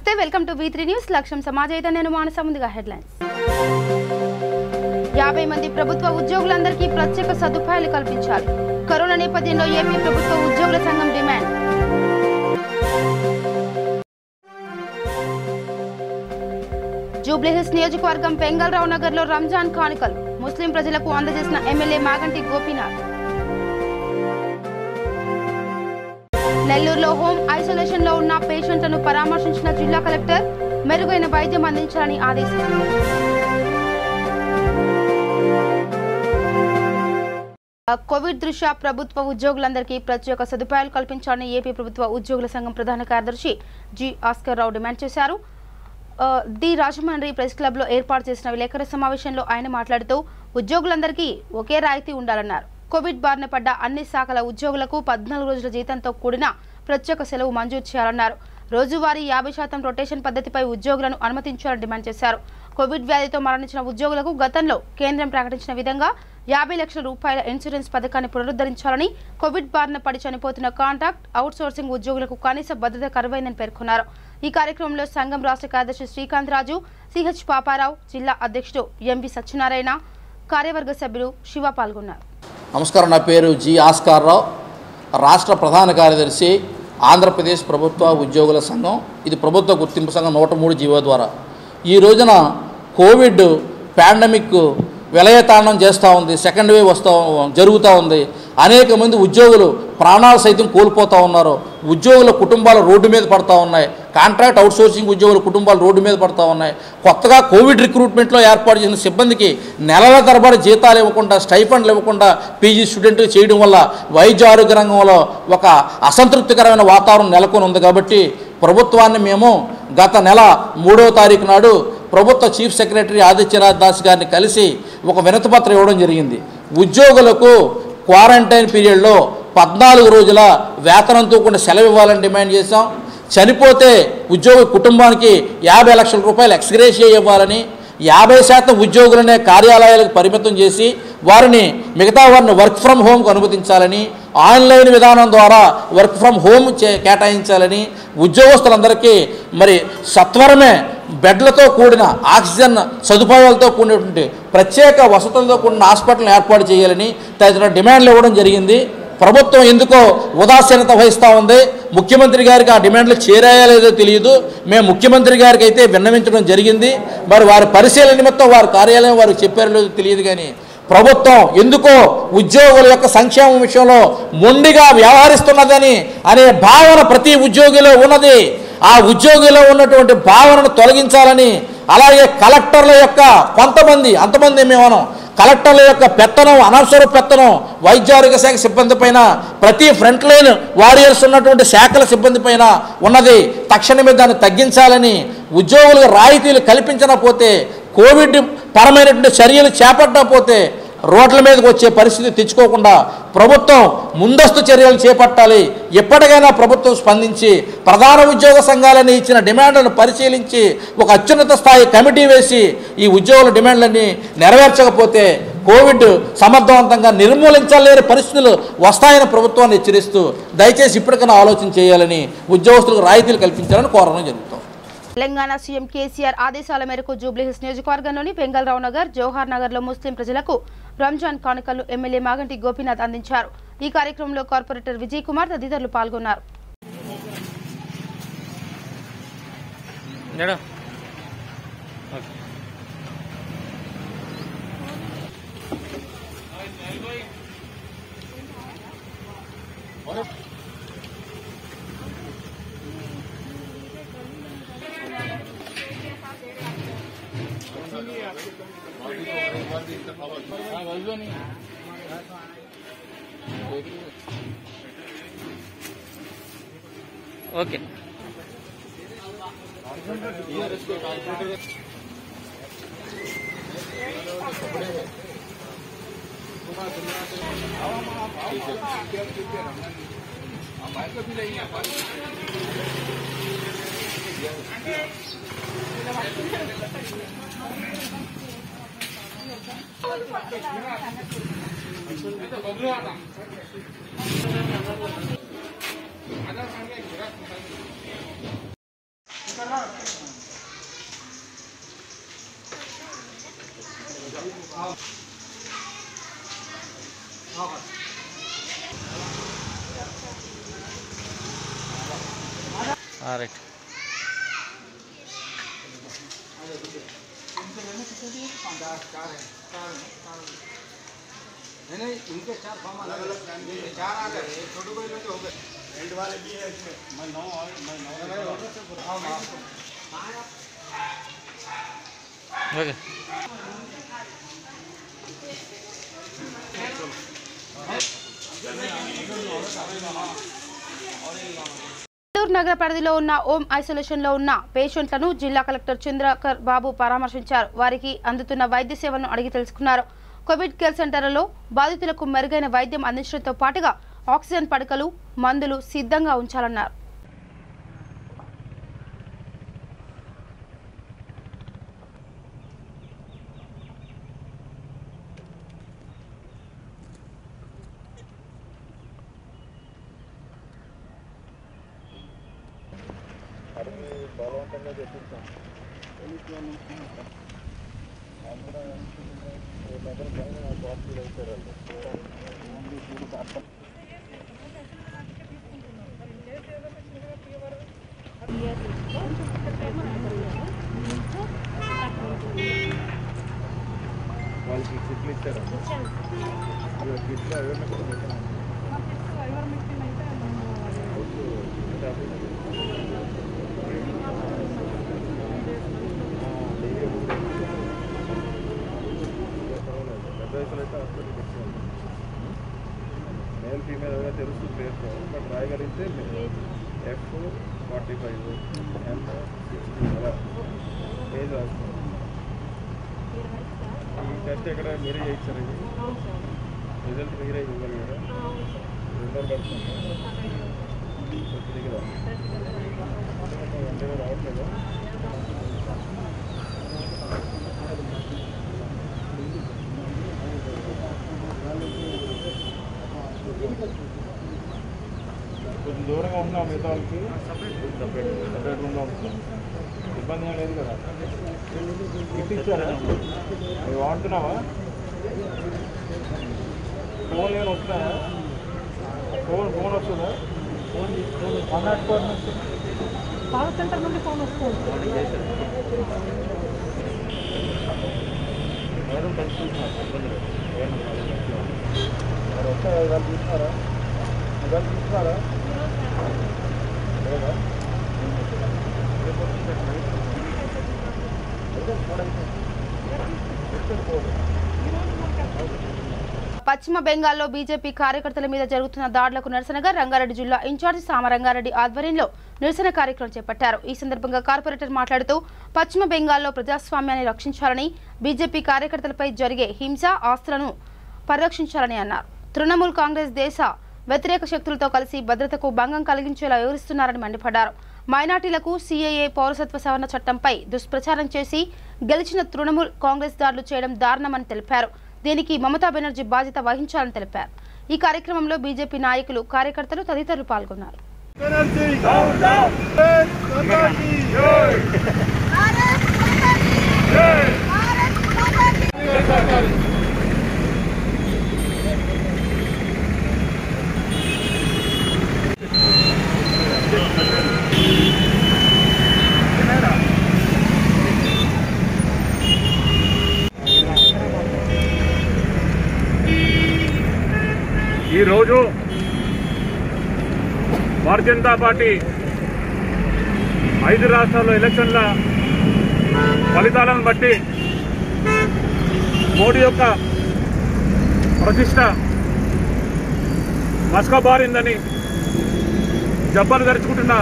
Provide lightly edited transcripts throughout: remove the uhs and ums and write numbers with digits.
నమస్తే welcome to V3 news లక్ష్యం సమాజైతే నేను మానస ముందుగా హెడ్లైన్స్ 50 మంది ప్రభుత్వ ఉద్యోగులందరికీ ప్రత్యేక సదుపాయాలు కల్పించాలి కరోనా నేపథ్యంలో ఏపీ ప్రభుత్వ ఉద్యోగుల సంఘం డిమాండ్ జూబ్లీహిల్స్ నియోజకవర్గం పెంగళరావు నగర్లో రంజాన్ కానుకలు ముస్లిం ప్రజలకు అందజేసిన ఎమ్మెల్యే మాగంటి గోపీనాథ్ నెల్లూరులో హోమ్ ఐసోలేషన్ లో ఉన్న పేషెంట్లను పరామర్శించిన జిల్లా కలెక్టర్ మెరుగైన వైద్యం అందించాలని ఆదేశించారు. కోవిడ్ దృష్ట్యా ప్రభుత్వ ఉద్యోగులందరికీ ప్రత్యేక సదుపాయాలు కల్పించాలని ఏపీ ప్రభుత్వ ఉద్యోగుల సంఘం ప్రధాన కార్యదర్శి జి ఆస్కర్ రావు డిమాండ్ చేశారు. ది రాజమండ్రి ప్రెస్ క్లబ్ లో ఏర్పాటు చేసిన విలేకరుల సమావేశంలో ఆయన మాట్లాడుతూ ఉద్యోగులందరికీ ఒకే రాయితీ ఉండాలన్నారు. కోవిడ్ బారిన పడ్డ అన్ని శాఖల ఉద్యోగులకు 14 రోజుల జీతంతో కూడిన ప్రత్యేక సెలవు మంజూరు చేయాలన్నారు. రోజువారీ 50% రొటేషన్ పద్ధతిపై ఉద్యోగులను అనుమతించాలని డిమాండ్ చేశారు. కోవిడ్ వ్యాధితో మరణించిన ఉద్యోగులకు గతంలో కేంద్రం ప్రకటించిన విధంగా 50 లక్షల రూపాయల ఇన్సూరెన్స్ పథకాన్ని పునరుద్ధరించాలని, కోవిడ్ బారిన పడి చనిపోతున్న కాంట్రాక్ట్ అవుట్సోర్సింగ్ ఉద్యోగులకు కనీస భద్రత కరువైందని పేర్కొన్నారు. ఈ కార్యక్రమంలో సంఘం రాష్ట్ర కార్యదర్శి శ్రీకాంత్ రాజు, సిహెచ్ పాపారావు, జిల్లా అధ్యక్షుడు ఎంవి సత్యనారాయణ, కార్యవర్గ సభ్యులు శివ పాల్గొన్నారు. నమస్కారం. నా పేరు జి ఆస్కర్ రావు, రాష్ట్ర ప్రధాన కార్యదర్శి, ఆంధ్రప్రదేశ్ ప్రభుత్వ ఉద్యోగుల సంఘం. ఇది ప్రభుత్వ గుర్తింపు సంఘం 103 జీవో ద్వారా ఈ రోజున కోవిడ్ పాండమిక్ విలయతాండం చేస్తూ ఉంది. సెకండ్ వేవ్ జరుగుతూ ఉంది. అనేక మంది ఉద్యోగులు ప్రాణాలు సైతం కోల్పోతూ ఉన్నారు. ఉద్యోగుల కుటుంబాలు రోడ్డు మీద పడుతూ ఉన్నాయి. కాంట్రాక్ట్ అవుట్సోర్సింగ్ ఉద్యోగుల కుటుంబాలు రోడ్డు మీద పడుతూ ఉన్నాయి. కొత్తగా కోవిడ్ రిక్రూట్మెంట్లో ఏర్పాటు చేసిన సిబ్బందికి నెలల తరబడి జీతాలు ఇవ్వకుండా, స్టైఫండ్లు ఇవ్వకుండా పీజీ స్టూడెంట్లు చేయడం వల్ల వైద్య ఆరోగ్య రంగంలో ఒక అసంతృప్తికరమైన వాతావరణం నెలకొని ఉంది. కాబట్టి ప్రభుత్వాన్ని మేము గత నెల 3వ తారీఖు నాడు ప్రభుత్వ చీఫ్ సెక్రటరీ ఆదిత్యనాథ్ దాస్ గారిని కలిసి ఒక వినతిపత్రం ఇవ్వడం జరిగింది. ఉద్యోగులకు క్వారంటైన్ పీరియడ్లో 14 రోజుల వేతనంతో కూడా సెలవు ఇవ్వాలని డిమాండ్ చేశాం. చనిపోతే ఉద్యోగ కుటుంబానికి 50 లక్షల రూపాయలు ఎక్స్గ్రేషియా ఇవ్వాలని, 50% ఉద్యోగులనే కార్యాలయాలకు పరిమితం చేసి వారిని మిగతా వారిని వర్క్ ఫ్రమ్ హోమ్కు అనుమతించాలని, ఆన్లైన్ విధానం ద్వారా వర్క్ ఫ్రమ్ హోమ్ కేటాయించాలని, ఉద్యోగస్తులందరికీ మరి సత్వరమే బెడ్లతో కూడిన ఆక్సిజన్ సదుపాయాలతో కూడినటువంటి ప్రత్యేక వసతులతో కూడిన హాస్పిటల్ని ఏర్పాటు చేయాలని తదితర డిమాండ్లు ఇవ్వడం జరిగింది. ప్రభుత్వం ఎందుకో ఉదాసీనత వహిస్తూ ఉంది. ముఖ్యమంత్రి గారికి ఆ డిమాండ్లు చేరాయో లేదో తెలియదు. మేము ముఖ్యమంత్రి గారికి అయితే విన్నవించడం జరిగింది. మరి వారి పరిశీలన నిమిత్తం వారి కార్యాలయం వారికి చెప్పారో లేదో తెలియదు. కానీ ప్రభుత్వం ఎందుకో ఉద్యోగుల యొక్క సంక్షేమం విషయంలో మొండిగా వ్యవహరిస్తున్నదని అనే భావన ప్రతి ఉద్యోగిలో ఉన్నది. ఆ ఉద్యోగిలో ఉన్నటువంటి భావనను తొలగించాలని, అలాగే కలెక్టర్ల యొక్క అంతమంది మేము కలెక్టర్ల యొక్క పెత్తనం, అనవసర పెత్తనం వైద్య ఆరోగ్య శాఖ సిబ్బంది పైన, ప్రతి ఫ్రంట్ లైన్ వారియర్స్ ఉన్నటువంటి శాఖల సిబ్బంది పైన ఉన్నది. తక్షణమే దాన్ని తగ్గించాలని, ఉద్యోగులకు రాయితీలు కల్పించకపోతే, కోవిడ్ పరమైనటువంటి చర్యలు చేపట్టకపోతే రోడ్ల మీదకి వచ్చే పరిస్థితి తెచ్చుకోకుండా ప్రభుత్వం ముందస్తు చర్యలు చేపట్టాలి. ఎప్పటికైనా ప్రభుత్వం స్పందించి ప్రధాన ఉద్యోగ సంఘాలని ఇచ్చిన డిమాండ్లను పరిశీలించి ఒక అత్యున్నత స్థాయి కమిటీ వేసి ఈ ఉద్యోగుల డిమాండ్లన్నీ నెరవేర్చకపోతే కోవిడ్ సమర్థవంతంగా నిర్మూలించలేని పరిస్థితులు వస్తాయని ప్రభుత్వాన్ని హెచ్చరిస్తూ దయచేసి ఇప్పటికైనా ఆలోచన చేయాలని, ఉద్యోగస్తులకు రాయితీలు కల్పించాలని కోరడం జరుగుతుంది. తెలంగాణ సీఎం కేసీఆర్ ఆదేశాల మేరకు జూబ్లీహిల్స్ నియోజకవర్గంలోని పెంగళరావు నగర్, జవహర్ నగర్ లో ముస్లిం ప్రజలకు రంజాన్ కానుకలు ఎమ్మెల్యే మాగంటి గోపీనాథ్ అందించారు. ఈ కార్యక్రమంలో కార్పొరేటర్ విజయ్ కుమార్ తదితరులు పాల్గొన్నారు. Okay Gracias. రైట్ नहीं इनके 4 फॉर्म अलग अलग 4 आ गए छोटे कोई में तो हो गए एंड वाले भी है इसमें मैं 9 ఓకే నెల్లూరు నగర పరిధిలో ఉన్న హోమ్ ఐసోలేషన్లో ఉన్న పేషెంట్లను జిల్లా కలెక్టర్ చంద్రకర్ బాబు పరామర్శించారు. వారికి అందుతున్న వైద్య సేవలను అడిగి తెలుసుకున్నారు. కోవిడ్ కేర్ సెంటర్లలో బాధితులకు మెరుగైన వైద్యం అందించడంతో పాటుగా ఆక్సిజన్ పడకలు, మందులు సిద్ధంగా ఉంచాలన్నారు. मेल फीमेल अगर తెలుసు పేరు బట్ రాయగలిగితే F45 M60 అలా పేజ్ రాసుకోండి. ఈ టెస్ట్ ఎక్కడ మీరే చేయించారు? ఇది రిజల్ట్ మీరే ఇవ్వగలిగారా? రిజల్ట్ పడుతుంది కదా అంటే రావట్లేదా? కొంచెం దూరంగా ఉన్నాం మిగతా వాళ్ళకి సపరేట్ రూమ్లో ఉంటున్నాం. ఇబ్బంది ఏం లేదు కదా? గిఫ్ట్ ఇచ్చారా? అవి వాడుతున్నావా? ఫోన్ ఏమైనా వస్తున్నాయా? ఫోన్ వస్తుందా? కాల్ సెంటర్ నుండి ఫోన్ వస్తుంది. మేడం కలుసుకుంటున్నారు ఇబ్బంది లేదు. మరి వస్తారా? ఇవాళ చూస్తున్నారా? ఇవాళ చూస్తున్నారా? లేదా? పశ్చిమ బెంగాల్లో బీజేపీ కార్యకర్తల మీద జరుగుతున్న దాడులకు నిరసనగా రంగారెడ్డి జిల్లా ఇన్ఛార్జి సామరంగారెడ్డి ఆధ్వర్యంలో నిరసన కార్యక్రమం చేపట్టారు. ఈ సందర్భంగా కార్పొరేటర్ మాట్లాడుతూ పశ్చిమ బెంగాల్లో ప్రజాస్వామ్యాన్ని రక్షించాలని, బీజేపీ కార్యకర్తలపై జరిగే హింస, ఆస్తులను పరిరక్షించాలని అన్నారు. తృణమూల్ కాంగ్రెస్ దేశ వ్యతిరేక శక్తులతో కలిసి భద్రతకు భంగం కలిగించేలా వివరిస్తున్నారని మండిపడ్డారు. మైనార్టీలకు సిఏఏ పౌరసత్వ సవరణ చట్టంపై దుష్ప్రచారం చేసి గెలిచిన తృణమూల్ కాంగ్రెస్ దాడులు చేయడం దారుణమని తెలిపారు. దీనికి మమతా బెనర్జీ బాధ్యత వహించాలని తెలిపారు. ఈ కార్యక్రమంలో బీజేపీ నాయకులు, కార్యకర్తలు తదితరులు పాల్గొన్నారు. ఈరోజు భారతీయ జనతా పార్టీ 5 రాష్ట్రాల్లో ఎలక్షన్ల ఫలితాలను బట్టి మోడీ యొక్క ప్రతిష్ట మసకబారిందని జబ్బలు తెరుచుకుంటున్న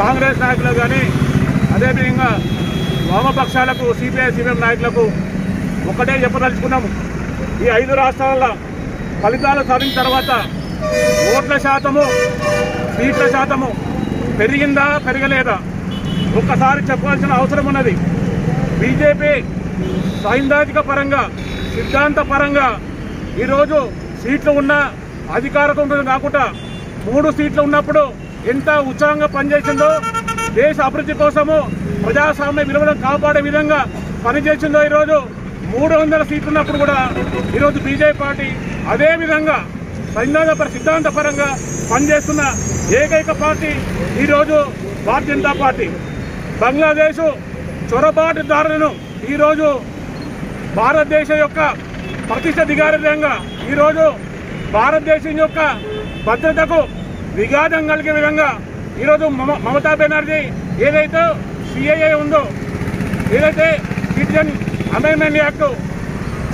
కాంగ్రెస్ నాయకులు కానీ, అదేవిధంగా వామపక్షాలకు, సిపిఐ సిపిఎం నాయకులకు ఒకటే చెప్పదలుచుకున్నాము. ఈ 5 రాష్ట్రాల ఫలితాలు సాధించిన తర్వాత ఓట్ల శాతము, సీట్ల శాతము పెరిగిందా, పెరగలేదా ఒక్కసారి చెప్పాల్సిన అవసరం ఉన్నది. బీజేపీ సైద్ధాంతిక పరంగా, సిద్ధాంత పరంగా ఈరోజు సీట్లు ఉన్న అధికారం ఉంటుంది కాకుండా 3 సీట్లు ఉన్నప్పుడు ఎంత ఉత్సాహంగా పనిచేసిందో, దేశ అభివృద్ధి కోసము ప్రజాస్వామ్య విలువలను కాపాడే విధంగా పనిచేసిందో ఈరోజు 300 సీట్లు ఉన్నప్పుడు కూడా ఈరోజు బీజేపీ పార్టీ అదేవిధంగా సిద్ధాంతపరంగా పనిచేస్తున్న ఏకైక పార్టీ ఈరోజు భారతీయ జనతా పార్టీ. బంగ్లాదేశ్ చొరబాటుదారులను ఈరోజు భారతదేశం యొక్క ప్రతిష్ట దిగారితంగా ఈరోజు భారతదేశం యొక్క భద్రతకు విఘాతం కలిగే విధంగా ఈరోజు మమతా బెనర్జీ ఏదైతే సిఏఏ ఉందో, ఏదైతే సిటిజన్ అమెండ్మెంట్ యాక్ట్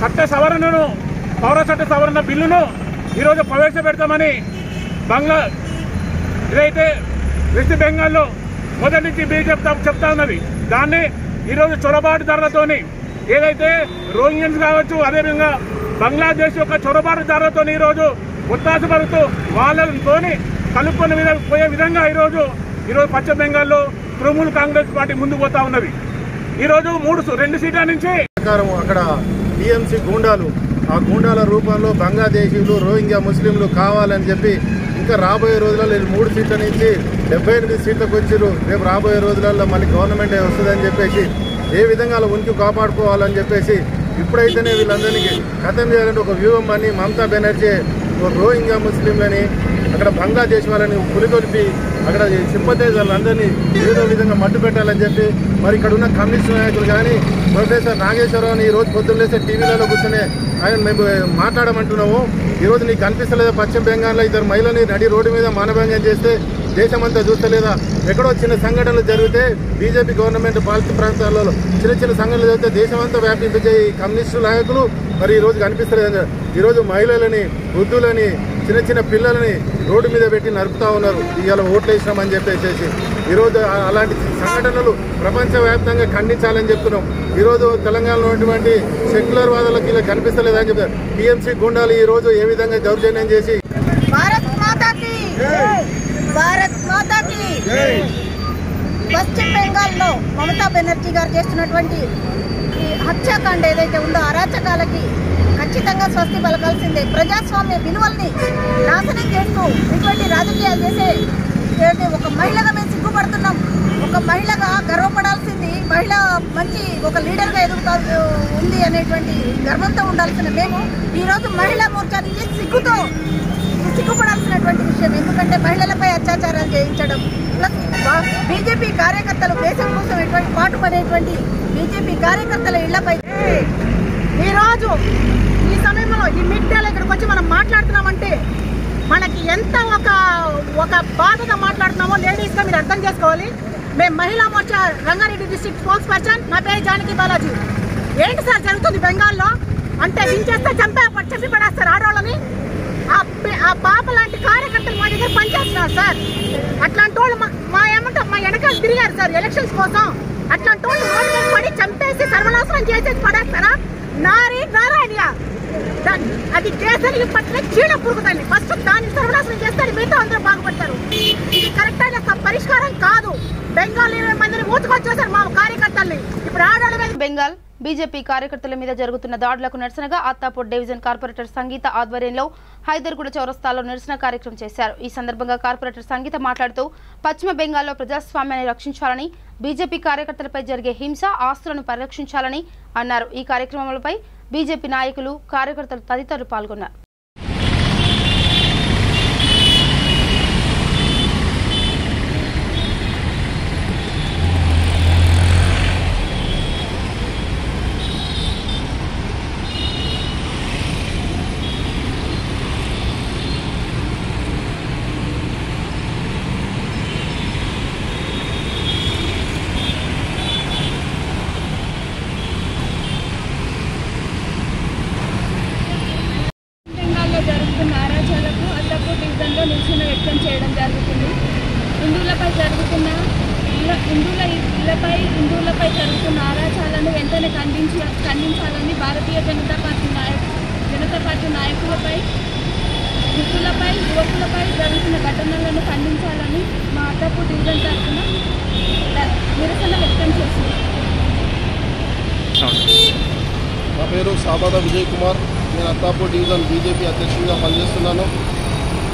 చట్ట సవరణ బిల్లును ఈరోజు ప్రవేశపెడతామని ఏదైతే వెస్ట్ బెంగాల్లో మొదటి నుంచి బీజేపీ చెప్తా ఉన్నది. దాన్ని ఈరోజు చొరబాటుదారులతోని ఏదైతే రోహింగ్యన్స్ కావచ్చు, అదేవిధంగా బంగ్లాదేశ్ యొక్క చొరబాటుదారులతో ఈరోజు ఒత్తాస పడుతూ వాళ్ళతో కలుపుకొని పోయే విధంగా ఈరోజు పశ్చిమ బెంగాల్లో తృణమూల్ కాంగ్రెస్ పార్టీ ముందుకు పోతా ఉన్నది. ఈరోజు 2 సీట్ల నుంచి అక్కడ టీఎంసీ గూండాలు, ఆ గూండాల రూపంలో బంగ్లాదేశీలు, రోహింగ్యా ముస్లింలు కావాలని చెప్పి ఇంకా రాబోయే రోజులలో 3 సీట్ల నుంచి 78 సీట్లకు వచ్చారు. రేపు రాబోయే రోజులలో మళ్ళీ గవర్నమెంట్ వస్తుందని చెప్పేసి ఏ విధంగా అలా ఉనికి కాపాడుకోవాలని చెప్పేసి ఇప్పుడైతేనే వీళ్ళందరికీ ఖతం చేయాలంటే ఒక వ్యూహం అని మమతా బెనర్జీ రోహింగ్యా ముస్లింలని అక్కడ బంగ్లాదేశ్ వాళ్ళని పులికొలిపి అక్కడ సింపథైజర్లందరినీ ఏదో విధంగా మట్టు పెట్టాలని చెప్పి మరి ఇక్కడ ఉన్న కమ్యూనిస్ట్ నాయకులు కానీ ప్రొఫెసర్ నాగేశ్వరరావుని ఈరోజు పొద్దున్న లేసే టీవీలలో కూర్చొని ఆయన మేము మాట్లాడమంటున్నాము. ఈరోజు నీకు కనిపిస్తలేదా పశ్చిమ బెంగాల్లో 2 మహిళని నడి రోడ్డు మీద మానభంగం చేస్తే దేశమంతా చూస్తలేదా? ఎక్కడో చిన్న సంఘటనలు జరిగితే బీజేపీ గవర్నమెంట్ పాలిత ప్రాంతాలలో చిన్న సంఘటనలు జరిగితే దేశమంతా వ్యాపించే ఈ కమ్యూనిస్టు నాయకులు మరి ఈరోజు కనిపిస్తలేదు. ఈరోజు మహిళలని, వృద్ధులని, చిన్న పిల్లలని రోడ్డు మీద పెట్టి నరుపుతా ఉన్నారు. ఇవాళ ఓట్లు వేసినామని చెప్పేసి ఈరోజు అలాంటి సంఘటనలు ప్రపంచవ్యాప్తంగా ఖండించాలని చెప్తున్నాం. ఈరోజు తెలంగాణలో ఉన్నటువంటి సెక్యులర్ వాదులకు ఇలా కనిపిస్తలేదని చెప్తారు. టీఎంసీ గుండాలు ఈరోజు ఏ విధంగా దౌర్జన్యం చేసి పశ్చిమ బెంగాల్లో మమతా బెనర్జీ గారు చేస్తున్నటువంటి ఈ హత్యాకాండ ఏదైతే ఉందో అరాచకాలకి ఖచ్చితంగా స్వస్తి పలకాల్సిందే. ప్రజాస్వామ్య విలువల్ని నాశనం చేస్తూ ఇటువంటి రాజకీయాలు చేసే ఒక మహిళగా మేము సిగ్గుపడుతున్నాం. ఒక మహిళగా గర్వపడాల్సింది, మహిళ మంచి ఒక లీడర్గా ఎదుగుతా ఉంది అనేటువంటి గర్వంతో ఉండాల్సిన మేము ఈరోజు మహిళా మోర్చా నుంచి సిగ్గుపడాల్సినటువంటి విషయం. ఎందుకంటే మహిళలపై అత్యాచారాలు చేయించడం, ప్లస్ బీజేపీ కార్యకర్తలు దేశం కోసం ఎటువంటి పాటుపడేటువంటి బీజేపీ కార్యకర్తల ఇళ్లపై ఈరోజు ఈ సమయంలో ఈ మీడియాలో ఇక్కడికి వచ్చి మనం మాట్లాడుతున్నామంటే మనకి ఎంత ఒక బాధగా మాట్లాడుతున్నామో లేడీస్గా మీరు అర్థం చేసుకోవాలి. మేము మహిళా Morcha Rangareddy district spokes person, నా పేరు జానకి బాలాజీ. ఏంటి సార్ జరుగుతుంది బెంగాల్లో అంటే దించేస్తే చెప్పి పడేస్తారు ఆడవాళ్ళని. ఆ పాప లాంటి కార్యకర్తలు మా దగ్గర పనిచేస్తున్నారు సార్. అట్లాంటి వాళ్ళు మా వెనకాల తిరిగారు సార్ ఎలక్షన్స్ కోసం. అట్లాంటి వాళ్ళు పడి చంపేసి సర్వనాశనం చేసేసి పడేస్తారా? నారాయణ అది కేసరి పట్ల చీడ పురుగుతాయి. ఫస్ట్ దాన్ని సర్వనాశనం చేస్తారు, మిగతా అందరూ బాగుపడతారు. ఇది కరెక్ట్ అయిన పరిష్కారం కాదు. బెంగాల్ 20 మందిని మూసుకొచ్చేసారు మా కార్యకర్తల్ని. ఇప్పుడు ఆడవాళ్ళ బెంగాల్ బీజేపీ కార్యకర్తల మీద జరుగుతున్న దాడులకు నిరసనగా అత్తాపూర్ డివిజన్ కార్పొరేటర్ సంగీత ఆధ్వర్యంలో హైదర్గూడ చౌరస్తాలో నిరసన కార్యక్రమం చేశారు. ఈ సందర్భంగా కార్పొరేటర్ సంగీత మాట్లాడుతూ పశ్చిమ బెంగాల్లో ప్రజాస్వామ్యాన్ని రక్షించాలని, బీజేపీ కార్యకర్తలపై జరిగే హింస, ఆస్తులను పరిరక్షించాలని అన్నారు. ఈ కార్యక్రమంపై బీజేపీ నాయకులు, కార్యకర్తలు తదితరులు పాల్గొన్నారు. జరుగుతున్న అరాచకాలకు అత్తాపూర్ డివిజన్లో నిరసన వ్యక్తం చేయడం జరుగుతుంది. హిందువులపై జరుగుతున్న అరాచకాలను వెంటనే ఖండించాలని భారతీయ జనతా పార్టీ నాయకులపై, వృద్ధులపై, యువకులపై జరుగుతున్న ఘటనలను ఖండించాలని మా అత్తాపూర్ డివిజన్ తరఫున నిరసన వ్యక్తం చేసింది. నా పేరు సాబాదా విజయ్ కుమార్. నేను అత్తాపూర్ డివిజన్ బీజేపీ అధ్యక్షుడిగా పనిచేస్తున్నాను.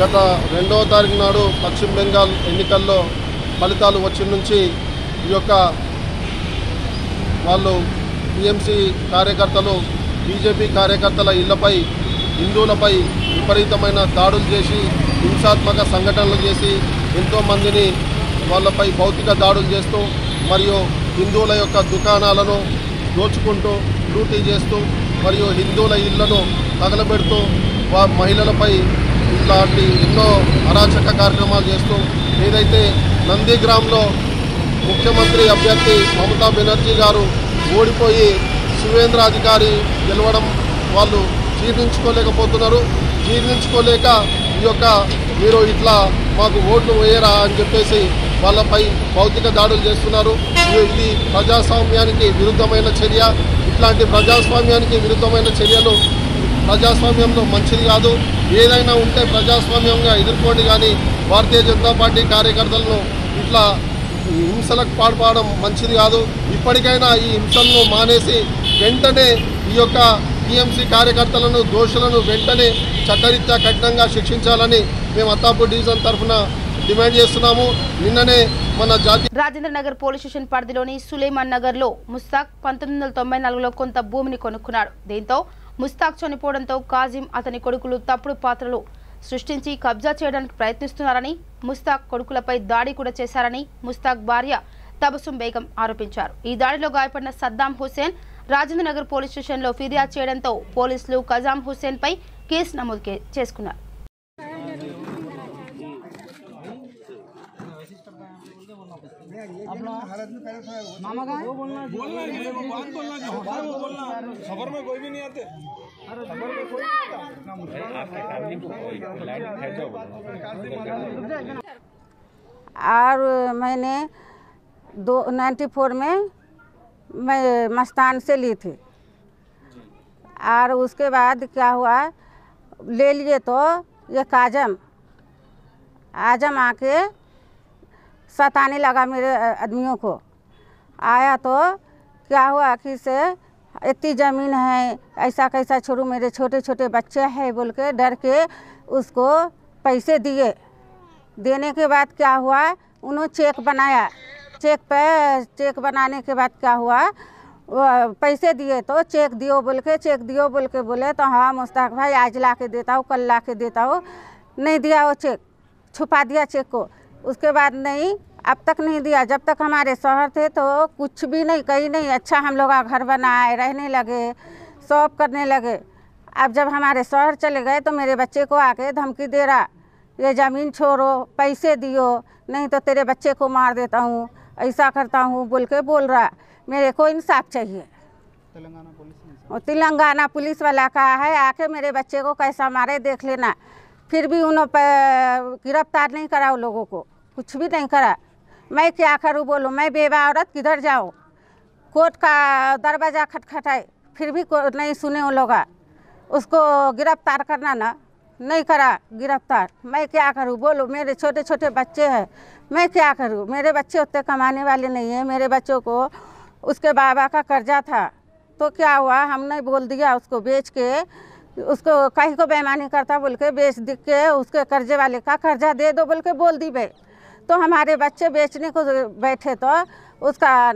గత 2వ తారీఖు నాడు పశ్చిమ బెంగాల్ ఎన్నికల్లో ఫలితాలు వచ్చిన నుంచి ఈ యొక్క వాళ్ళు టీఎంసీ కార్యకర్తలు బీజేపీ కార్యకర్తల ఇళ్లపై హిందువులపై విపరీతమైన దాడులు చేసి హింసాత్మక సంఘటనలు చేసి ఎంతోమందిని వాళ్ళపై భౌతిక దాడులు చేస్తూ మరియు హిందువుల యొక్క దుకాణాలను దోచుకుంటూ లూటీ చేస్తూ మరియు హిందువుల ఇళ్లను తగలబెడుతూ మహిళలపై ఇలాంటి ఎన్నో అరాచక కార్యక్రమాలు చేస్తూ ఏదైతే నందిగ్రామ్లో ముఖ్యమంత్రి అభ్యర్థి మమతా బెనర్జీ గారు ఓడిపోయి శివేంద్ర అధికారి గెలవడం వాళ్ళు జీర్ణించుకోలేకపోతున్నారు. జీర్ణించుకోలేక ఈ యొక్క మీరు ఇట్లా మాకు ఓట్లు వేయరా అని చెప్పేసి వాళ్ళపై భౌతిక దాడులు చేస్తున్నారు. ఇది ప్రజాస్వామ్యానికి విరుద్ధమైన చర్య. ఇట్లాంటి ప్రజాస్వామ్యానికి విరుద్ధమైన చర్యలు ప్రజాస్వామ్యంలో మంచిది కాదు. ఏదైనా ఉంటే ప్రజాస్వామ్యంగా ఎదుర్కోండి, కానీ భారతీయ జనతా పార్టీ కార్యకర్తలను ఇట్లా హింసలకు పాల్పడడం మంచిది కాదు. ఇప్పటికైనా ఈ హింసలను మానేసి వెంటనే ఈ యొక్క టీఎంసీ కార్యకర్తలను దోషులను వెంటనే చట్టరీత్యా కఠినంగా శిక్షించాలని మేము అత్తాపూర్ డివిజన్ తరఫున డిమాండ్ చేస్తున్నాము. నిన్ననే మన రాజేంద్ర నగర్ పోలీస్ స్టేషన్ పరిధిలోని సులేమాన్ నగర్ లో ముస్తాక్ 1994లో కొంత భూమిని కొనుక్కున్నాడు. దీంతో ముస్తాక్ చనిపోవడంతో కాజిం అతని కొడుకులు తప్పుడు పాత్రలు సృష్టించి కబ్జా చేయడానికి ప్రయత్నిస్తున్నారని, ముస్తాక్ కొడుకులపై దాడి కూడా చేశారని ముస్తాక్ భార్య తబసుం బేగం ఆరోపించారు. ఈ దాడిలో గాయపడిన సద్దాం హుసేన్ రాజేంద్ర నగర్ పోలీస్ స్టేషన్లో ఫిర్యాదు చేయడంతో పోలీసులు కజాం హుసేన్ పై కేసు నమోదు చేసుకున్నారు. खबर में कोई भी नहीं आते, खबर में कोई नहीं आता। और मैंने 94 में मैं मस्तान से ली थी और उसके बाद क्या हुआ, ले लिए तो ये आजम आके सताने लगा मेरे आदमियों को। आया तो क्या हुआ कि से इतनी ज़मीन है, ऐसा कैसा छोड़ू, मेरे छोटे छोटे बच्चे हैं बोल के डर के उसको पैसे दिए। देने के बाद क्या हुआ, उन्होंने चेक बनाया। चेक बनाने के बाद क्या हुआ, पैसे दिए तो चेक दियो बोल के बोले तो हाँ मुश्ताक भाई आज ला के देता हूँ, कल ला के देता हूँ। नहीं दिया वो चेक, छुपा दिया चेक को। उसके बाद नहीं, अब तक नहीं दिया। जब तक हमारे शहर थे तो कुछ भी नहीं, कहीं नहीं। अच्छा हम लोग घर बनाए, रहने लगे, शॉप करने लगे। अब जब हमारे शहर चले गए तो मेरे बच्चे को आके धमकी दे रहा, ये ज़मीन छोड़ो, पैसे दियो, नहीं तो तेरे बच्चे को मार देता हूँ, ऐसा करता हूँ बोल के बोल रहा। मेरे को इंसाफ चाहिए। तेलंगाना पुलिस वाला कहा है आके मेरे बच्चे को कैसा मारे देख लेना। फिर भी उन्होंने गिरफ्तार नहीं करा, उन लोगों को कुछ भी नहीं करा। मैं क्या करूँ बोलो, मैं बेवा औरत किधर जाऊँ। कोर्ट का दरवाज़ा खटखटाए फिर भी नहीं सुने उन लोग। उसको गिरफ्तार करना ना, नहीं करा गिरफ्तार। मैं क्या करूँ बोलो, मेरे छोटे छोटे बच्चे हैं, मैं क्या करूँ। मेरे बच्चे उतने कमाने वाले नहीं हैं। मेरे बच्चों को उसके बाबा का कर्जा था तो क्या हुआ, हमने बोल दिया उसको बेच के, उसको कहीं को बेईमानी करता बोल के बेच दिख के उसके कर्जे वाले का कर्जा दे दो बोल के बोल दी बे। तो हमारे बच्चे बेचने को बैठे तो उसका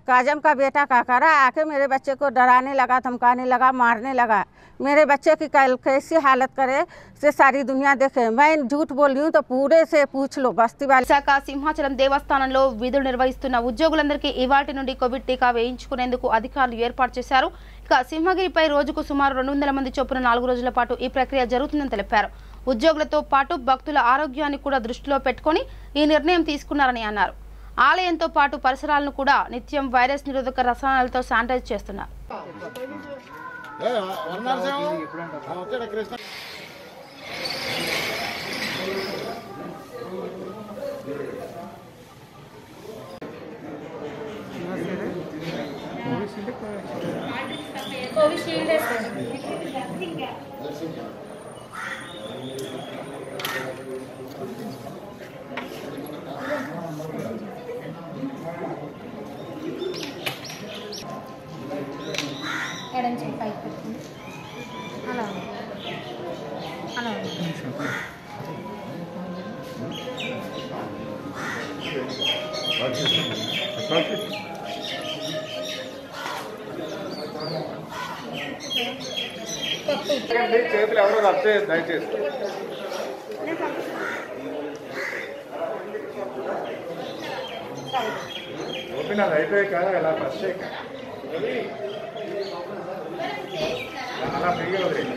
काजम का बेटा का करा, आके मेरे बच्चे को डराने लगा, धमकाने लगा, मारने लगा। मेरे बच्चे की कैसी हालत करे से सारी दुनिया देखे। मैं झूठ बोल रही हूँ तो पूरे से पूछ लो बस्ती वाले। విశాఖ సింహాచలం దేవస్థానంలో విధులు నిర్వహిస్తున్న ఉద్యోగులందరికీ ఇవాల్టి నుండి కోవిడ్ టీకా వేయించుకునేందుకు అధికారులు ఏర్పాటు చేశారు. ఇక సింహగిరిపై రోజుకు సుమారు 200 మంది చొప్పున 4 రోజుల పాటు ఈ ప్రక్రియ జరుగుతుందని తెలిపారు. ఉద్యోగులతో పాటు భక్తుల ఆరోగ్యాన్ని కూడా దృష్టిలో పెట్టుకొని ఈ నిర్ణయం తీసుకున్నారని అన్నారు. ఆలయంతో పాటు పరిసరాలను కూడా నిత్యం వైరస్ నిరోధక రసాయనాలతో శానిటైజ్ చేస్తున్నారు. కోవిషీల్డ్ ఎడం చేయి పైకి పెట్టుకుని అలా అలా చేతులు ఎవరో రబ్ చేయదు దయచేసి. ఓపెన్ అది అయిపోయాక ఇలా ఫస్ట్ చేయక అలా ఫ్రీగా వదిలేదు.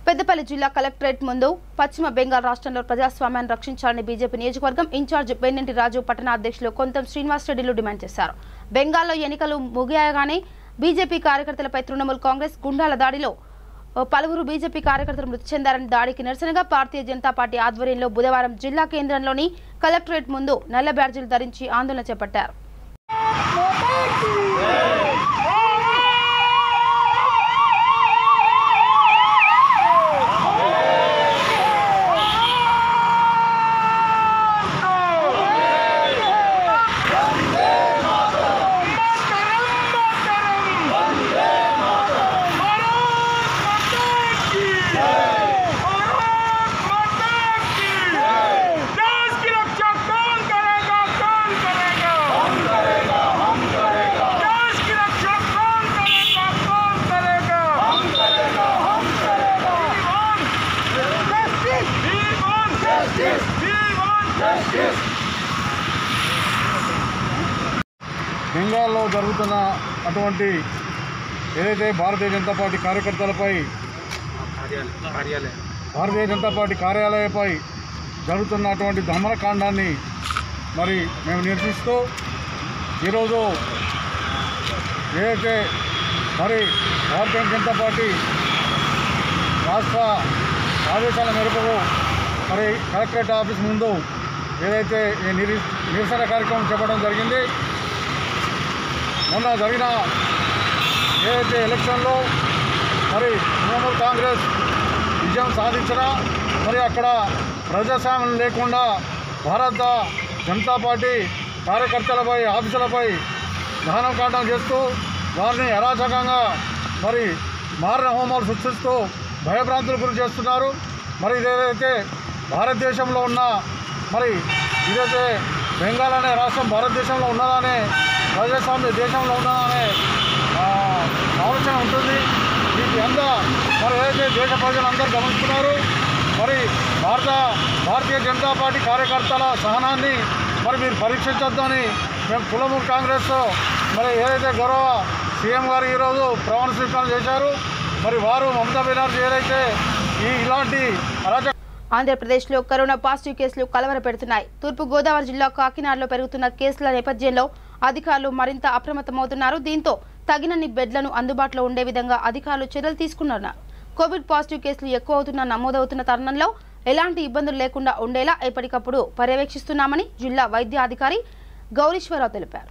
పెద్దపల్లి జిల్లా కలెక్టరేట్ ముందు పశ్చిమ బెంగాల్ రాష్ట్రంలో ప్రజాస్వామ్యాన్ని రక్షించాలని బీజేపీ నియోజకవర్గం ఇన్ఛార్జ్ బెన్నెంటి రాజు పట్టణ అధ్యక్షులు కొంతం శ్రీనివాస్ రెడ్డిలు డిమాండ్ చేశారు. బెంగాల్లో ఎన్నికలు ముగియగానే బీజేపీ కార్యకర్తలపై తృణమూల్ కాంగ్రెస్ గుండాల దాడిలో పలువురు బీజేపీ కార్యకర్తలు మృతి చెందారని దాడికి నిరసనగా భారతీయ జనతా పార్టీ ఆధ్వర్యంలో బుధవారం జిల్లా కేంద్రంలోని కలెక్టరేట్ ముందు నల్ల బ్యాడ్జీలు ధరించి ఆందోళన చేపట్టారు. బెంగాల్లో జరుగుతున్న అటువంటి ఏదైతే భారతీయ జనతా పార్టీ కార్యకర్తలపై భారతీయ జనతా పార్టీ కార్యాలయపై జరుగుతున్నటువంటి దమనకాండాన్ని మరి మేము నిరసిస్తూ ఈరోజు ఏదైతే మరి భారతీయ జనతా పార్టీ రాష్ట్ర ఆదేశాల మేరకు మరి కలెక్టరేట్ ఆఫీస్ ముందు ఏదైతే ఈ నిరసన కార్యక్రమం చేపట్టడం జరిగింది. మొన్న జరిగిన ఏదైతే ఎలక్షన్లో మరి తృణమూల్ కాంగ్రెస్ విజయం సాధించినా మరి అక్కడ ప్రజాస్వామ్యం లేకుండా భారత జనతా పార్టీ కార్యకర్తలపై ఆఫీసులపై దహనకాండం చేస్తూ వారిని అరాచకంగా మరి మారణ హోమాలు సృష్టిస్తూ భయభ్రాంతులు గురి చేస్తున్నారు. మరి ఇదేదైతే భారతదేశంలో ఉన్న మరి ఇదైతే బెంగాల్ అనే రాష్ట్రం భారతదేశంలో ఉన్నదానే ప్రజాస్వామ్య దేశంలో ఉన్నదనే ఆలోచన ఉంటుంది. దీనికి అంతా మరి ఏదైతే దేశ ప్రజలందరూ గమనిస్తున్నారు. మరి భారతీయ జనతా పార్టీ కార్యకర్తల సహనాన్ని మరి మీరు పరీక్షించొద్దని మేము తృణమూల్ కాంగ్రెస్ మరి ఏదైతే గౌరవ సీఎం గారు ఈరోజు ప్రమాణ స్వీకారం చేశారు. మరి వారు మమతా బెనర్జీ ఏదైతే ఇలాంటి అరాచక ఆంధ్రప్రదేశ్లో కరోనా పాజిటివ్ కేసులు కలవరపెడుతున్నాయి. తూర్పు గోదావరి జిల్లా కాకినాడలో పెరుగుతున్న కేసుల నేపథ్యంలో అధికారులు మరింత అప్రమత్తమవుతున్నారు. దీంతో తగినన్ని బెడ్లను అందుబాటులో ఉండే విధంగా అధికారులు చర్యలు తీసుకున్నారు. కోవిడ్ పాజిటివ్ కేసులు ఎక్కువ నమోదవుతున్న తరుణంలో ఎలాంటి ఇబ్బందులు లేకుండా ఉండేలా ఎప్పటికప్పుడు పర్యవేక్షిస్తున్నామని జిల్లా వైద్యాధికారి గౌరీశ్వరరావు తెలిపారు.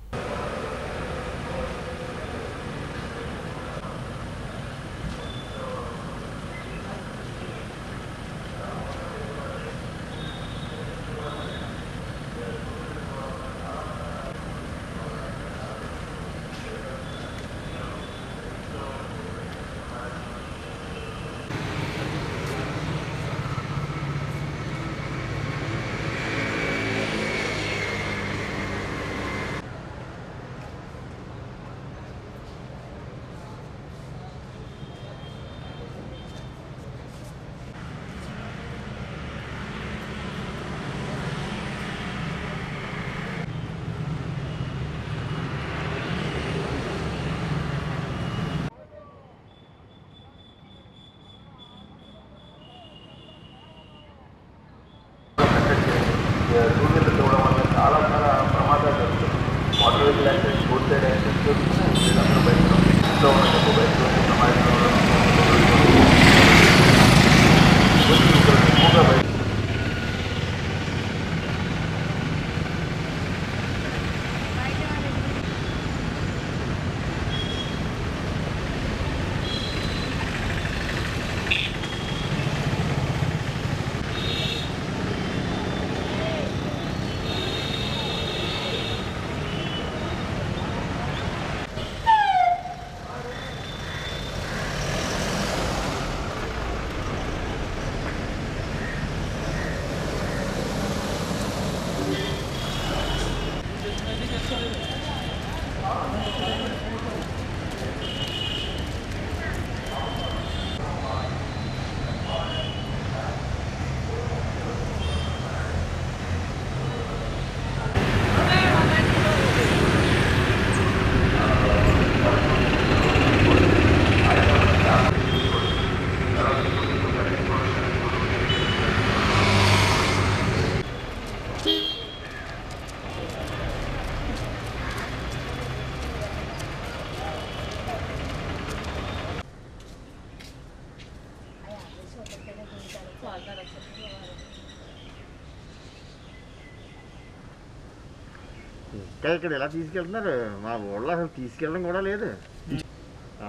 ఇంకా ఇక్కడ ఎలా తీసుకెళ్తున్నారు? మా ఊళ్ళో అసలు తీసుకెళ్ళడం కూడా లేదు.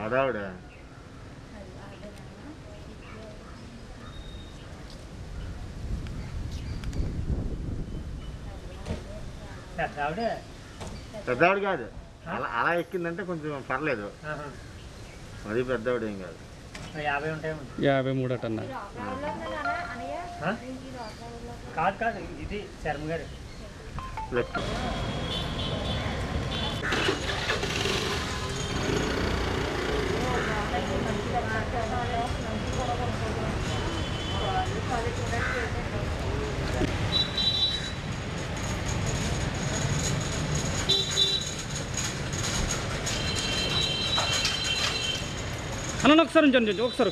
ఆడావిడ పెద్దవాడు కాదు, అలా ఎక్కిందంటే కొంచెం పర్లేదు. అది పెద్దవాడు ఏం కాదు. 53 అటన్నా కాదు ఇది శర్మ గారు. అన్న ఒకసారి ఉంచండి, ఒకసారి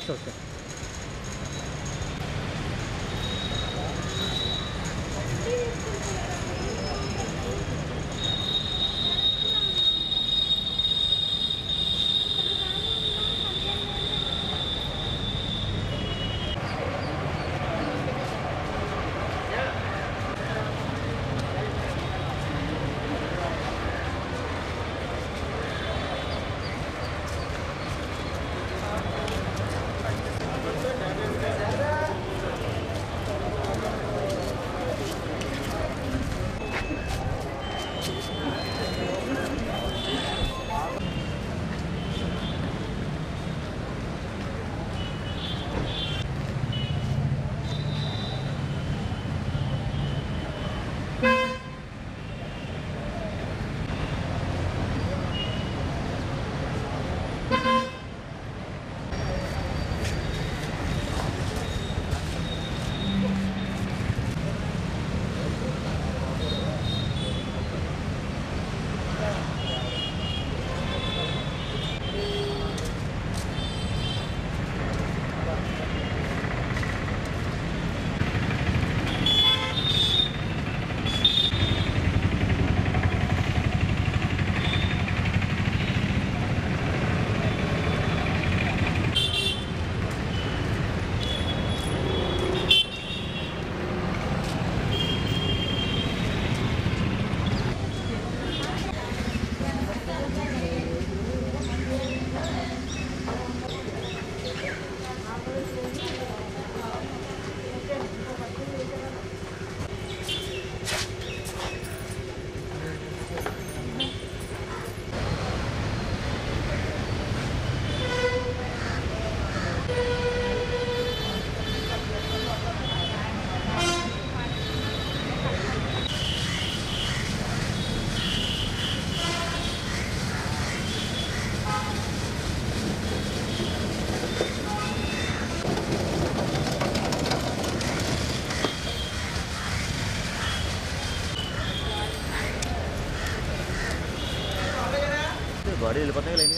బాడీ వెళ్ళిపోతాయి లేని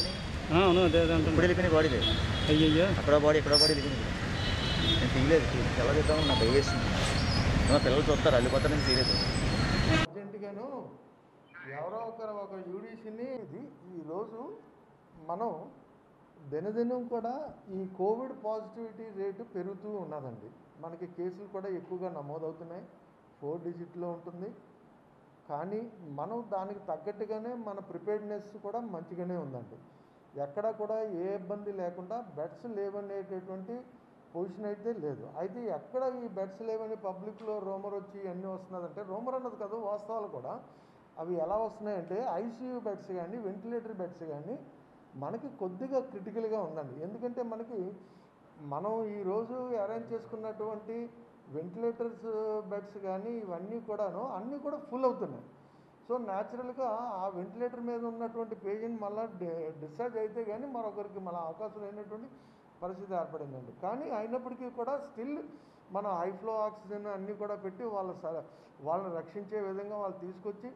అవును అదే ఇప్పుడు వెళ్ళిపోయినాయి బాడీలు. అయ్యయ్యో అక్కడ బాడీ వెళ్ళిపోయింది. నేను తీయలేదు, ఎలా చేద్దామని నాకు భయం వేసింది. పిల్లలు చూస్తారు వెళ్ళిపోతారు, నేను తీయలేదు. అర్జెంటుగాను ఎవరో ఒక యూడీసీని ఈరోజు మనం దినదినం కూడా ఈ కోవిడ్ పాజిటివిటీ రేటు పెరుగుతూ ఉన్నదండి. మనకి కేసులు కూడా ఎక్కువగా నమోదవుతున్నాయి, 4 డిజిట్లో ఉంటుంది. కానీ మనం దానికి తగ్గట్టుగానే మన ప్రిపేర్డ్నెస్ కూడా మంచిగానే ఉందండి. ఎక్కడ కూడా ఏ ఇబ్బంది లేకుండా బెడ్స్ లేవనేటటువంటి పొజిషన్ అయితే లేదు. అయితే ఎక్కడ ఈ బెడ్స్ లేవని పబ్లిక్లో రూమర్ వచ్చి అన్నీ వస్తున్నదంటే, రూమర్ అన్నది కాదు, వాస్తవాలు కూడా అవి ఎలా వస్తున్నాయంటే ఐసీయూ బెడ్స్ కానీ వెంటిలేటర్ బెడ్స్ కానీ మనకి కొద్దిగా క్రిటికల్గా ఉందండి. ఎందుకంటే మనం ఈరోజు అరేంజ్ చేసుకున్నటువంటి వెంటిలేటర్స్ బెడ్స్ కానీ ఇవన్నీ కూడాను అన్నీ కూడా ఫుల్ అవుతున్నాయి. సో న్యాచురల్గా ఆ వెంటిలేటర్ మీద ఉన్నటువంటి పేషెంట్ మళ్ళీ డిశ్చార్జ్ అయితే కానీ మరొకరికి మళ్ళీ అవకాశం లేనటువంటి పరిస్థితి ఏర్పడిందండి. కానీ అయినప్పటికీ కూడా స్టిల్ మన హైఫ్లో ఆక్సిజన్ అన్నీ కూడా పెట్టి వాళ్ళని రక్షించే విధంగా వాళ్ళు తీసుకొచ్చి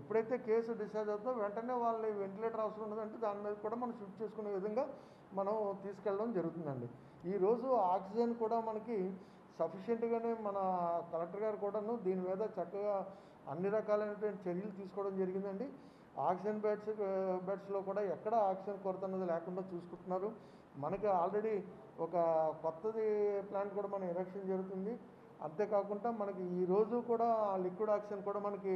ఎప్పుడైతే కేసు డిశ్చార్జ్ అవుతుందో వెంటనే వాళ్ళని వెంటిలేటర్ అవసరం ఉండదంటే దాని మీద కూడా మనం షిఫ్ట్ చేసుకునే విధంగా మనం తీసుకెళ్ళడం జరుగుతుందండి. ఈరోజు ఆక్సిజన్ కూడా మనకి సఫిషియెంట్గానే మన కలెక్టర్ గారు కూడాను దీని మీద చక్కగా అన్ని రకాలైనటువంటి చర్యలు తీసుకోవడం జరిగిందండి. ఆక్సిజన్ బెడ్స్లో కూడా ఎక్కడ ఆక్సిజన్ కొరత అన్నది లేకుండా చూసుకుంటున్నారు. మనకి ఆల్రెడీ ఒక కొత్తది ప్లాంట్ కూడా మనం ఎరెక్షన్ జరుగుతుంది. అంతేకాకుండా మనకి ఈరోజు కూడా లిక్విడ్ ఆక్సిజన్ కూడా మనకి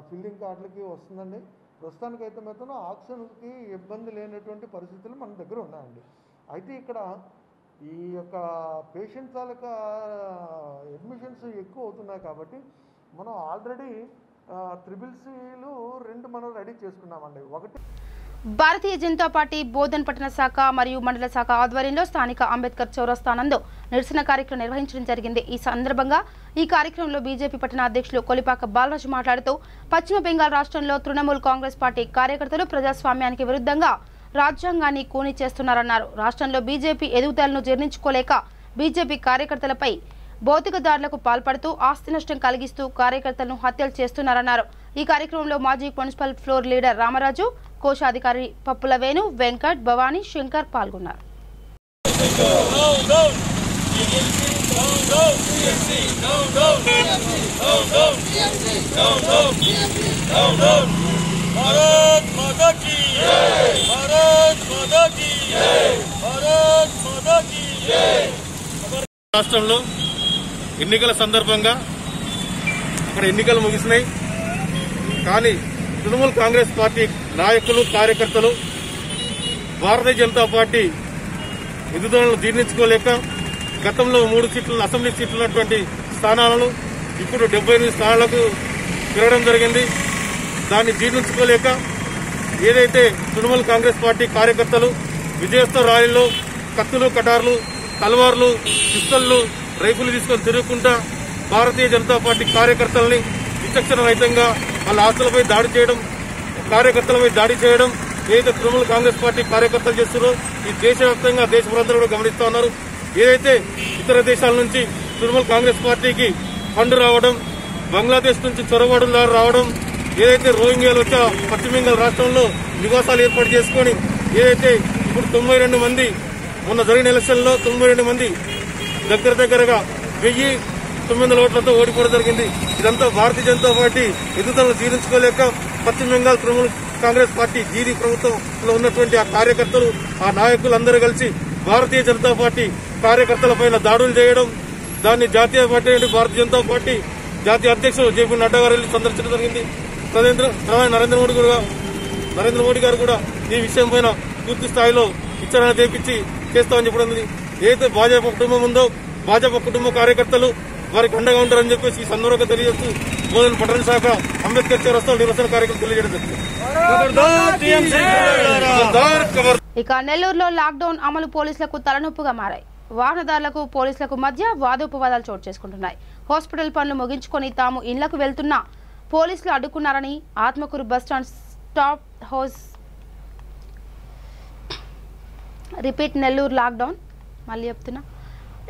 ఫిల్లింగ్ కార్డులకి వస్తుందండి. ప్రస్తుతానికైతే మాత్రం ఆక్సిజన్కి ఇబ్బంది లేనటువంటి పరిస్థితులు మన దగ్గర ఉన్నాయండి. అయితే ఇక్కడ ఈ యొక్క పేషెంట్ తాలూకా అడ్మిషన్స్ ఎక్కువ అవుతున్నాయి కాబట్టి మనం ఆల్రెడీ CCCలు 2 మనం రెడీ చేసుకున్నామండి. ఒకటి భారతీయ జనతా పార్టీ బోధన్ పట్టణ శాఖ మరియు మండల శాఖ ఆధ్వర్యంలో స్థానిక అంబేద్కర్ చౌరస్తా నందు నిరసన కార్యక్రమం నిర్వహించడం జరిగింది. ఈ సందర్భంగా ఈ కార్యక్రమంలో బీజేపీ పట్టణ అధ్యక్షులు కొలిపాక బాలరాజు మాట్లాడుతూ పశ్చిమ బెంగాల్ రాష్ట్రంలో తృణమూల్ కాంగ్రెస్ పార్టీ కార్యకర్తలు ప్రజాస్వామ్యానికి విరుద్ధంగా రాజ్యాంగాన్ని కూని చేస్తున్నారన్నారు. రాష్ట్రంలో బీజేపీ ఎదుగుదలను జీర్ణించుకోలేక బీజేపీ కార్యకర్తలపై భౌతికదాడులకు పాల్పడుతూ ఆస్తి నష్టం కలిగిస్తూ కార్యకర్తలను హత్యలు చేస్తున్నారన్నారు. ఈ కార్యక్రమంలో మాజీ మున్సిపల్ ఫ్లోర్ లీడర్ రామరాజు, కోశాధికారి పప్పుల వేణు, వెంకట్, భవానీ, శంకర్ పాల్గొన్నారు. రాష్ట్రంలో ఎన్నికల సందర్భంగా అక్కడ ఎన్నికలు ముగిసినాయి. కానీ తృణమూల్ కాంగ్రెస్ పార్టీ నాయకులు, కార్యకర్తలు భారతీయ జనతా పార్టీ ఎదుగుదలను జీర్ణించుకోలేక గతంలో 3 సీట్లు అసెంబ్లీ సీట్లు ఉన్నటువంటి స్థానాలను ఇప్పుడు 78 స్థానాలకు పెరగడం జరిగింది. దాన్ని జీర్ణించుకోలేక ఏదైతే తృణమూల్ కాంగ్రెస్ పార్టీ కార్యకర్తలు విజయోత్సవ ర్యాలీలో కత్తులు, కటార్లు, తలవార్లు, పిస్తళ్లు, రైఫులు తీసుకొని తిరుగుకుంటా భారతీయ జనతా పార్టీ కార్యకర్తలని విచక్షణ రహితంగా వాళ్ళ ఆస్తులపై దాడి చేయడం, కార్యకర్తలపై దాడి చేయడం ఏదైతే తృణమూల్ కాంగ్రెస్ పార్టీ కార్యకర్తలు చేస్తున్నారో ఈ దేశవ్యాప్తంగా దేశ ప్రజలందరూ కూడా గమనిస్తా ఉన్నారు. ఏదైతే ఇతర దేశాల నుంచి తృణమూల్ కాంగ్రెస్ పార్టీకి ఫండ్ రావడం, బంగ్లాదేశ్ నుంచి చొరబాటుదారు రావడం, ఏదైతే రోహింగ్యాలు వచ్చి పశ్చిమ బెంగాల్ రాష్ట్రంలో నివాసాలు ఏర్పాటు చేసుకుని ఏదైతే ఇప్పుడు 92 మంది మొన్న జరిగిన ఎలక్షన్లో 92 మంది దగ్గరగా 1900 ఓట్లతో ఓడిపోవడం జరిగింది. ఇదంతా భారతీయ జనతా పార్టీ ఎదుగుదలను జీర్ణించుకోలేక పశ్చిమ బెంగాల్ తృణమూల్ కాంగ్రెస్ పార్టీ జీడీ ప్రభుత్వంలో ఉన్నటువంటి ఆ కార్యకర్తలు, ఆ నాయకులందరూ కలిసి భారతీయ జనతా పార్టీ కార్యకర్తలపైన దాడులు చేయడం, దాన్ని జాతీయ పార్టీ భారతీయ జనతా పార్టీ జాతీయ అధ్యక్షులు జేపీ నడ్డా గారు వెళ్లి సందర్శించడం జరిగింది. నరేంద్ర మోడీ గారు కూడా ఈ విషయం పైన పూర్తి స్థాయిలో విచారణ చేపించి చేస్తామని చెప్పడం. ఏదైతే భాజపా కుటుంబం ఉందో భాజపా కుటుంబ కార్యకర్తలు వారికి అండగా ఉంటారని చెప్పేసి ఈ సందర్భంగా తెలియజేస్తూ బోధన పట్టణ శాఖ అంబేద్కర్ చౌరస్తా నిరసన కార్యక్రమం తెలియజేయడం జరిగింది. ఇక నెల్లూరులో లాక్డౌన్ అమలు పోలీసులకు తలనొప్పిగా మారాయి. వాహనదారులకు పోలీసులకు మధ్య వాదోపవాదాలు చోటు చేసుకుంటున్నాయి. హాస్పిటల్ పనులు ముగించుకొని తాము ఇళ్లకు వెళ్తున్నా పోలీసులు అడ్డుకున్నారని Atmakur bus stand stop house repeat Nellore lockdown మళ్ళీ చెప్తున్నా.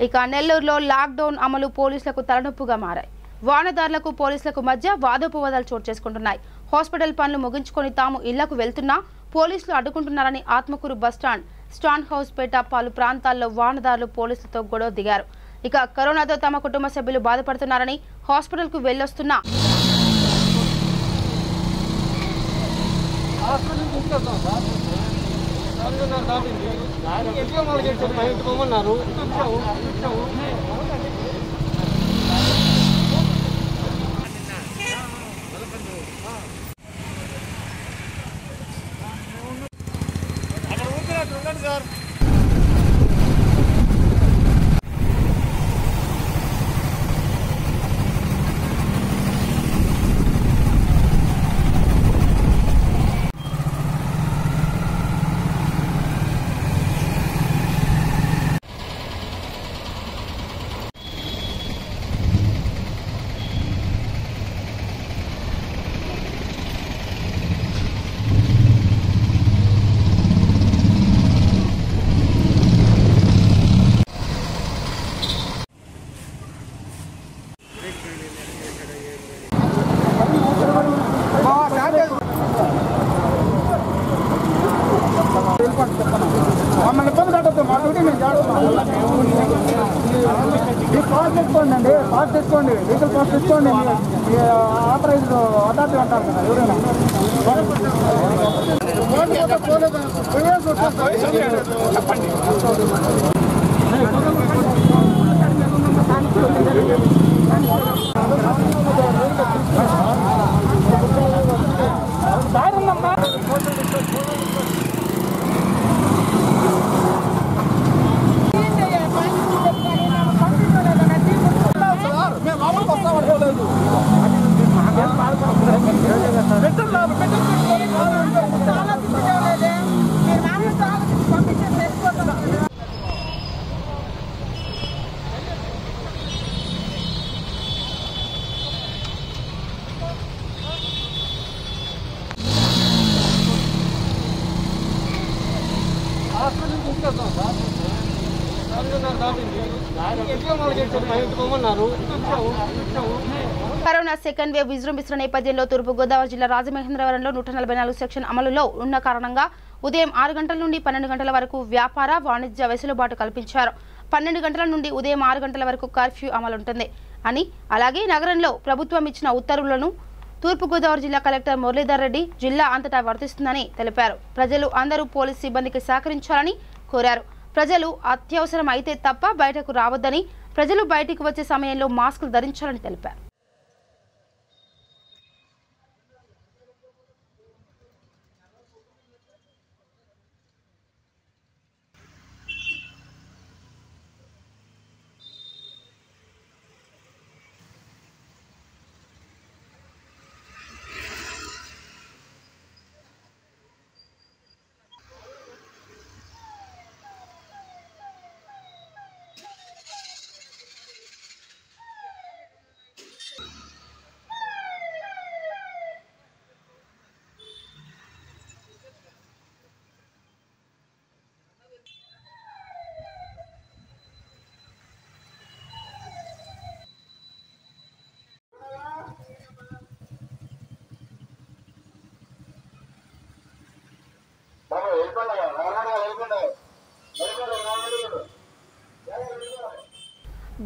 ఇక నెల్లూరులో లాక్డౌన్ అమలు పోలీసులకు తలనొప్పిగా మారాయి. వాహనదారులకు పోలీసులకు మధ్య వాదోపవాదాలు చోటు చేసుకుంటున్నాయి. హాస్పిటల్ పనులు ముగించుకొని తాము ఇళ్లకు వెళ్తున్నా పోలీసులు అడ్డుకుంటున్నారని ఆత్మకూరు బస్టాండ్ స్టాండ్ హౌస్ పేట పలు ప్రాంతాల్లో వాహనదారులు పోలీసులతో గొడవ దిగారు. ఇక కరోనాతో తమ కుటుంబ సభ్యులు బాధపడుతున్నారని హాస్పిటల్కు వెళ్లొస్తున్నా సార్ మమ్మల్ని ఇబ్బంది పెట్టద్దు. మా డ్యూటీ మేము చేస్తున్నాం. మీకు పాస్ తెచ్చుకోండి అండి, పాస్ తెచ్చుకోండి, వెహికల్ పాస్ తెచ్చుకోండి. ఆథరైజ్ అథారిటీ అంటారు కదా ఎవరైనా చెప్పండి. కరోనా సెకండ్ వేవ్ విజృంభిస్తున్న నేపథ్యంలో తూర్పుగోదావరి జిల్లా రాజమహేంద్రవరంలో 144 సెక్షన్ అమలులో ఉన్న కారణంగా ఉదయం 6 గంటల నుండి 12 గంటల వరకు వ్యాపార వాణిజ్య వెసులుబాటు కల్పించారు. 12 గంటల నుండి ఉదయం 6 గంటల వరకు కర్ఫ్యూ అమలుంటుంది అని, అలాగే నగరంలో ప్రభుత్వం ఇచ్చిన ఉత్తర్వులను తూర్పుగోదావరి జిల్లా కలెక్టర్ మురళీధర్ రెడ్డి జిల్లా అంతటా వర్తిస్తుందని తెలిపారు. ప్రజలు అందరూ పోలీసు సిబ్బందికి సహకరించాలని కోరారు. ప్రజలు అత్యవసరం అయితే తప్ప బయటకు రావద్దని, ప్రజలు బయటకు వచ్చే సమయంలో మాస్కులు ధరించాలని తెలిపారు.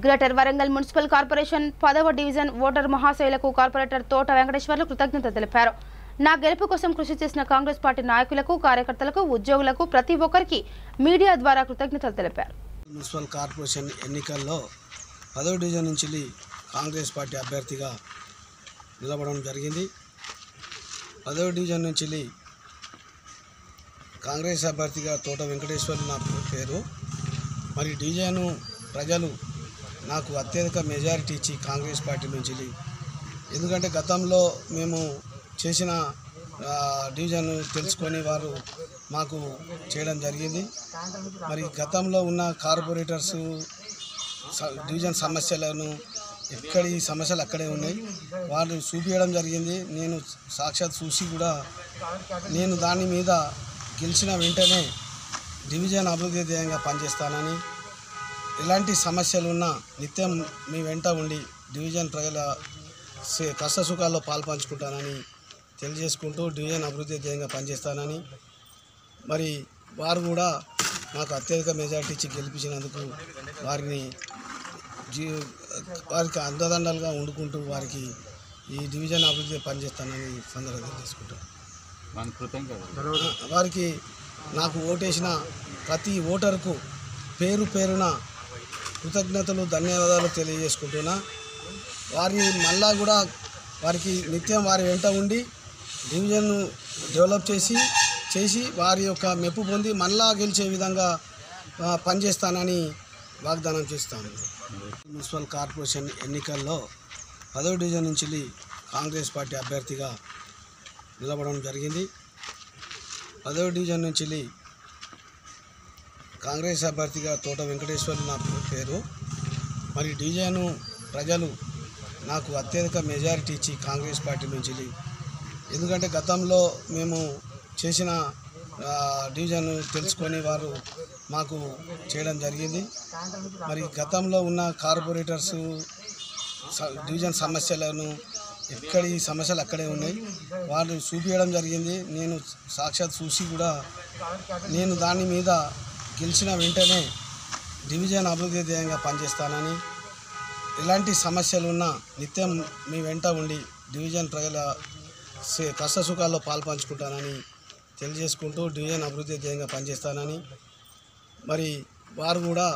గ్రేటర్ వరంగల్ మున్సిపల్ కార్పొరేషన్ 10వ డివిజన్ ఓటర్ మహాశయులకు కార్పొరేటర్ తోట వెంకటేశ్వర్లు కృతజ్ఞత తెలిపారు. నా గెలుపు కోసం కృషి చేసిన కాంగ్రెస్ పార్టీ నాయకులకు, కార్యకర్తలకు, ఉద్యోగులకు ప్రతి ఒక్కరికి మీడియా ద్వారా కృతజ్ఞతలు తెలిపారు. మున్సిపల్ కార్పొరేషన్ ఎన్నికల్లో 10వ డివిజన్ నుంచి కాంగ్రెస్ పార్టీ అభ్యర్థిగా నిలబడడం జరిగింది. 10వ డివిజన్ నుంచి కాంగ్రెస్ అభ్యర్థిగా తోట వెంకటేశ్వర్లు నా పేరు. మరి డివిజన్ ప్రజలు నాకు అత్యధిక మెజారిటీ ఇచ్చి కాంగ్రెస్ పార్టీ నుంచి, ఎందుకంటే గతంలో మేము చేసిన డివిజన్ తెలుసుకొని వారు మాకు చేయడం జరిగింది. మరి గతంలో ఉన్న కార్పొరేటర్స్ డివిజన్ సమస్యలను ఎక్కడి సమస్యలు అక్కడే ఉన్నాయి, వాళ్ళు చూపించడం జరిగింది. నేను సాక్షాత్ చూసి కూడా నేను దాని మీద గెలిచిన వెంటనే డివిజన్ అభివృద్ధి ధ్యేయంగా పనిచేస్తానని, ఎలాంటి సమస్యలు ఉన్నా నిత్యం మీ వెంట ఉండి డివిజన్ ప్రజల కష్టసుఖాల్లో పాల్పంచుకుంటానని తెలియజేసుకుంటూ డివిజన్ అభివృద్ధి ధ్యేయంగా పనిచేస్తానని, మరి వారు కూడా నాకు అత్యధిక మెజార్టీ ఇచ్చి గెలిపించినందుకు వారికి అండదండలుగా ఉండుకుంటూ వారికి ఈ డివిజన్ అభివృద్ధి పనిచేస్తానని సందర్భంగా తెలుసుకుంటాను. వారికి నాకు ఓటేసిన ప్రతి ఓటరుకు పేరు పేరున కృతజ్ఞతలు, ధన్యవాదాలు తెలియజేసుకుంటున్నా. వారిని మళ్ళా కూడా వారికి నిత్యం వారి వెంట ఉండి డివిజన్ను డెవలప్ చేసి వారి యొక్క మెప్పు పొంది మళ్ళా గెలిచే విధంగా పనిచేస్తానని వాగ్దానం చేస్తాను. మున్సిపల్ కార్పొరేషన్ ఎన్నికల్లో 10వ డివిజన్ నుంచి కాంగ్రెస్ పార్టీ అభ్యర్థిగా నిలబడడం జరిగింది. 10వ డివిజన్ నుంచి కాంగ్రెస్ అభ్యర్థిగా తోట వెంకటేశ్వర్లు నా పేరు. మరి డివిజన్ ప్రజలు నాకు అత్యధిక మెజారిటీ ఇచ్చి కాంగ్రెస్ పార్టీ నుంచి, ఎందుకంటే గతంలో మేము చేసిన డివిజన్ తెలుసుకొని వారు మాకు చేయడం జరిగింది. మరి గతంలో ఉన్న కార్పొరేటర్స్ డివిజన్ సమస్యలను ఎక్కడి సమస్యలు అక్కడే ఉన్నాయి, వాళ్ళు చూపించడం జరిగింది. నేను సాక్షాత్ చూసి కూడా నేను దాని మీద గెలిచిన వెంటనే డివిజన్ అభివృద్ధి ధ్యేయంగా పనిచేస్తానని, ఎలాంటి సమస్యలు ఉన్నా నిత్యం మీ వెంట ఉండి డివిజన్ ప్రజల కష్టసుఖాల్లో పాల్పంచుకుంటానని తెలియజేసుకుంటూ డివిజన్ అభివృద్ధి ధ్యేయంగా పనిచేస్తానని, మరి వారు కూడా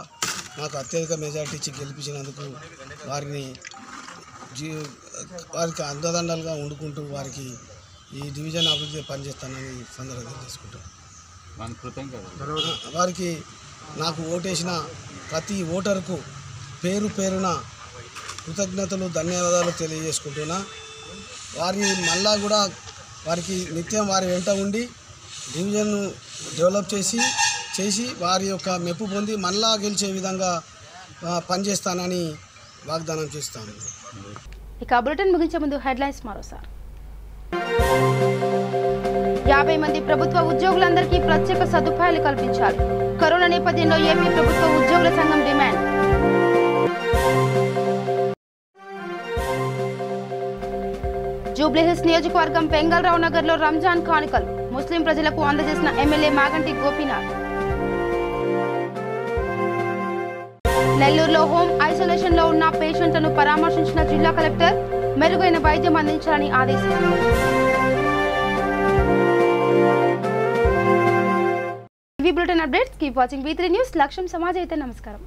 నాకు అత్యధిక మెజార్టీ ఇచ్చి గెలిపించినందుకు వారికి అండదండలుగా ఉండుకుంటూ వారికి ఈ డివిజన్ అభివృద్ధి పనిచేస్తానని సందర్భంగా తెలుసుకుంటాను. వారికి నాకు ఓటేసిన ప్రతి ఓటరుకు పేరు పేరున కృతజ్ఞతలు, ధన్యవాదాలు తెలియజేసుకుంటున్నా. వారిని మళ్ళా కూడా వారికి నిత్యం వారి వెంట ఉండి డివిజన్ను డెవలప్ చేసి వారి యొక్క మెప్పు పొంది మళ్ళా గెలిచే విధంగా పనిచేస్తానని వాగ్దానం చేస్తాను. ఇక బులెటిన్ ముగించే ముందు హెడ్లైన్స్ మరోసారి. 50 మంది ప్రభుత్వ ఉద్యోగులందరికీ ప్రత్యేక సదుపాయాలు కల్పించాలి. కరోనా నేపథ్యంలో ఏపీ ప్రభుత్వ ఉద్యోగుల సంఘం డిమాండ్. జూబ్లీహిల్స్ నియోజకవర్గం పెంగళరావు నగర్లో రంజాన్ కానుకలు ముస్లిం ప్రజలకు అందజేసిన ఎమ్మెల్యే మాగంటి గోపీనాథ్. నెల్లూరులో హోమ్ ఐసోలేషన్ లో ఉన్న పేషెంట్లను పరామర్శించిన జిల్లా కలెక్టర్ మెరుగైన వైద్యం అందించాలని ఆదేశించారు. ఇవి bulletin updates. Keep watching V3 news. లక్ష్యం సమాజ్ అయితే నమస్కారం.